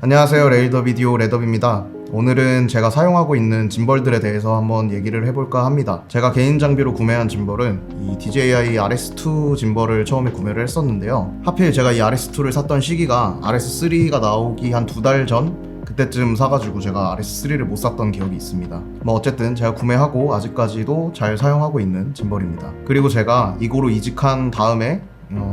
안녕하세요, 레이더 비디오 레더비입니다. 오늘은 제가 사용하고 있는 짐벌들에 대해서 한번 얘기를 해볼까 합니다. 제가 개인 장비로 구매한 짐벌은 이 DJI RS2 짐벌을 처음에 구매를 했었는데요. 하필 제가 이 RS2를 샀던 시기가 RS3가 나오기 한 2달 전? 그때쯤 사가지고 제가 RS3를 못 샀던 기억이 있습니다. 어쨌든 제가 구매하고 아직까지도 잘 사용하고 있는 짐벌입니다. 그리고 제가 이고로 이직한 다음에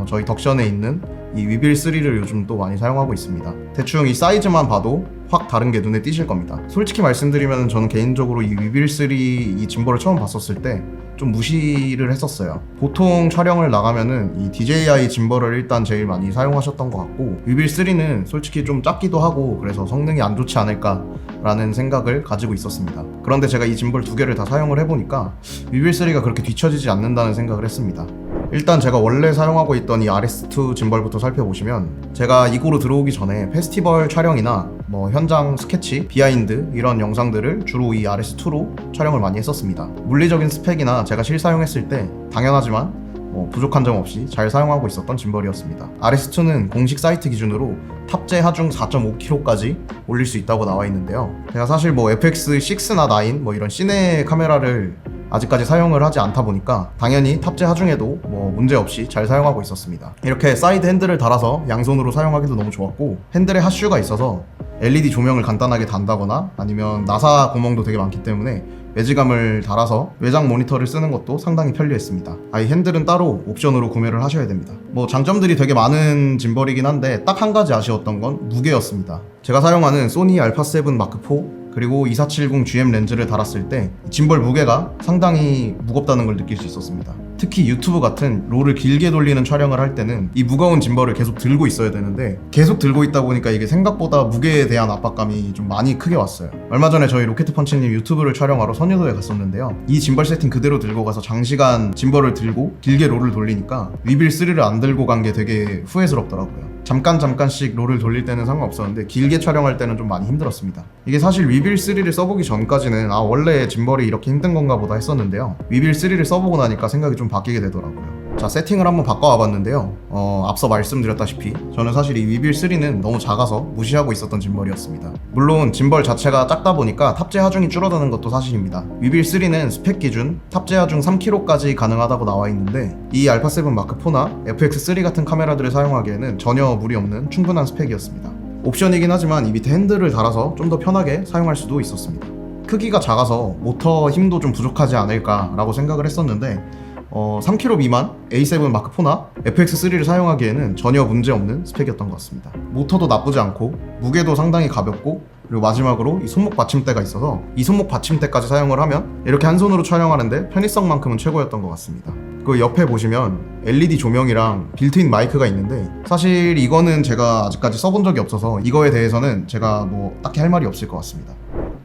저희 덕션에 있는 이 위빌3를 요즘 또 많이 사용하고 있습니다. 대충 이 사이즈만 봐도 확 다른 게 눈에 띄실 겁니다. 솔직히 말씀드리면 저는 개인적으로 이 위빌3 이 짐벌을 처음 봤었을 때 좀 무시를 했었어요. 보통 촬영을 나가면은 이 DJI 짐벌을 일단 제일 많이 사용하셨던 것 같고, 위빌3는 솔직히 좀 작기도 하고 그래서 성능이 안 좋지 않을까라는 생각을 가지고 있었습니다. 그런데 제가 이 짐벌 두 개를 다 사용을 해보니까 위빌3가 그렇게 뒤처지지 않는다는 생각을 했습니다. 일단 제가 원래 사용하고 있던 이 RS2 짐벌부터 살펴보시면, 제가 이고로 들어오기 전에 페스티벌 촬영이나 현장 스케치, 비하인드 이런 영상들을 주로 이 RS2로 촬영을 많이 했었습니다. 물리적인 스펙이나 제가 실사용했을 때 당연하지만 부족한 점 없이 잘 사용하고 있었던 짐벌이었습니다. RS2는 공식 사이트 기준으로 탑재 하중 4.5kg까지 올릴 수 있다고 나와 있는데요. 제가 사실 FX6나 9 이런 시내 카메라를 아직까지 사용을 하지 않다 보니까 당연히 탑재 하중에도 문제없이 잘 사용하고 있었습니다. 이렇게 사이드 핸들을 달아서 양손으로 사용하기도 너무 좋았고, 핸들에 핫슈가 있어서 LED 조명을 간단하게 단다거나 아니면 나사 구멍도 되게 많기 때문에 매지감을 달아서 외장 모니터를 쓰는 것도 상당히 편리했습니다. 이 핸들은 따로 옵션으로 구매를 하셔야 됩니다. 장점들이 되게 많은 짐벌이긴 한데 딱 한 가지 아쉬웠던 건 무게였습니다. 제가 사용하는 소니 알파7 마크4 그리고 2470 GM 렌즈를 달았을 때 짐벌 무게가 상당히 무겁다는 걸 느낄 수 있었습니다. 특히 유튜브 같은 롤을 길게 돌리는 촬영을 할 때는 이 무거운 짐벌을 계속 들고 있어야 되는데, 계속 들고 있다 보니까 이게 생각보다 무게에 대한 압박감이 좀 많이 크게 왔어요. 얼마 전에 저희 로켓펀치님 유튜브를 촬영하러 선유도에 갔었는데요. 이 짐벌 세팅 그대로 들고 가서 장시간 짐벌을 들고 길게 롤을 돌리니까 위빌3를 안 들고 간 게 되게 후회스럽더라고요. 잠깐씩 롤을 돌릴 때는 상관없었는데 길게 촬영할 때는 좀 많이 힘들었습니다. 이게 사실 위빌3를 써보기 전까지는 원래 짐벌이 이렇게 힘든 건가 보다 했었는데요. 위빌3를 써보고 나니까 생각이 좀 바뀌게 되더라고요. 자, 세팅을 한번 바꿔와 봤는데요. 앞서 말씀드렸다시피 저는 사실 이 위빌3는 너무 작아서 무시하고 있었던 짐벌이었습니다. 물론 짐벌 자체가 작다 보니까 탑재 하중이 줄어드는 것도 사실입니다. 위빌3는 스펙 기준 탑재 하중 3kg까지 가능하다고 나와 있는데, 이 알파7 마크4나 FX3 같은 카메라들을 사용하기에는 전혀 무리 없는 충분한 스펙이었습니다. 옵션이긴 하지만 이 밑에 핸들을 달아서 좀 더 편하게 사용할 수도 있었습니다. 크기가 작아서 모터 힘도 좀 부족하지 않을까라고 생각을 했었는데 3kg 미만 A7 마크4나 FX3를 사용하기에는 전혀 문제없는 스펙이었던 것 같습니다. 모터도 나쁘지 않고 무게도 상당히 가볍고, 그리고 마지막으로 이 손목 받침대가 있어서 이 손목 받침대까지 사용을 하면 이렇게 한 손으로 촬영하는데 편의성만큼은 최고였던 것 같습니다. 그 옆에 보시면 LED 조명이랑 빌트인 마이크가 있는데, 사실 이거는 제가 아직까지 써본 적이 없어서 이거에 대해서는 제가 딱히 할 말이 없을 것 같습니다.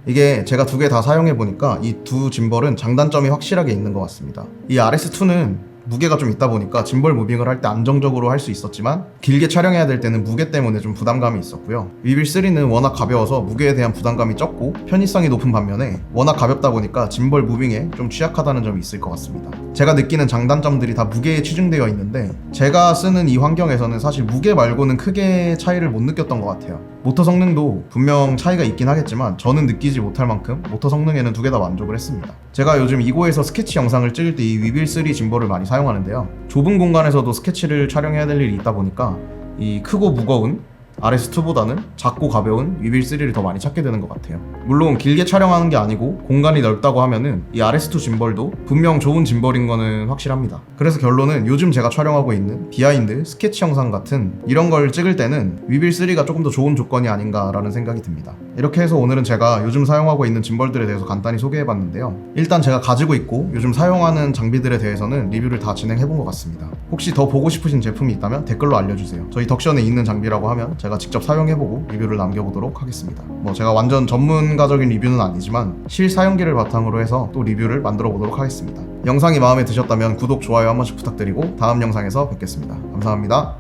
이게 제가 두 개 다 사용해보니까 이 두 짐벌은 장단점이 확실하게 있는 것 같습니다. 이 RS2는 무게가 좀 있다 보니까 짐벌 무빙을 할 때 안정적으로 할 수 있었지만, 길게 촬영해야 될 때는 무게 때문에 좀 부담감이 있었고요. 위빌3는 워낙 가벼워서 무게에 대한 부담감이 적고 편의성이 높은 반면에 워낙 가볍다 보니까 짐벌 무빙에 좀 취약하다는 점이 있을 것 같습니다. 제가 느끼는 장단점들이 다 무게에 치중되어 있는데, 제가 쓰는 이 환경에서는 사실 무게 말고는 크게 차이를 못 느꼈던 것 같아요. 모터 성능도 분명 차이가 있긴 하겠지만 저는 느끼지 못할 만큼 모터 성능에는 두 개 다 만족을 했습니다. 제가 요즘 이고에서 스케치 영상을 찍을 때 이 위빌3 짐벌을 많이 사용하는데요. 좁은 공간에서도 스케치를 촬영해야 될 일이 있다 보니까 이 크고 무거운 RS2보다는 작고 가벼운 위빌3를 더 많이 찾게 되는 것 같아요. 물론 길게 촬영하는 게 아니고 공간이 넓다고 하면은 이 RS2 짐벌도 분명 좋은 짐벌인 거는 확실합니다. 그래서 결론은 요즘 제가 촬영하고 있는 비하인드, 스케치 영상 같은 이런 걸 찍을 때는 위빌3가 조금 더 좋은 조건이 아닌가라는 생각이 듭니다. 이렇게 해서 오늘은 제가 요즘 사용하고 있는 짐벌들에 대해서 간단히 소개해봤는데요. 일단 제가 가지고 있고 요즘 사용하는 장비들에 대해서는 리뷰를 다 진행해본 것 같습니다. 혹시 더 보고 싶으신 제품이 있다면 댓글로 알려주세요. 저희 덕션에 있는 장비라고 하면 제가 직접 사용해보고 리뷰를 남겨보도록 하겠습니다. 제가 완전 전문가적인 리뷰는 아니지만 실사용기를 바탕으로 해서 또 리뷰를 만들어보도록 하겠습니다. 영상이 마음에 드셨다면 구독, 좋아요 한 번씩 부탁드리고 다음 영상에서 뵙겠습니다. 감사합니다.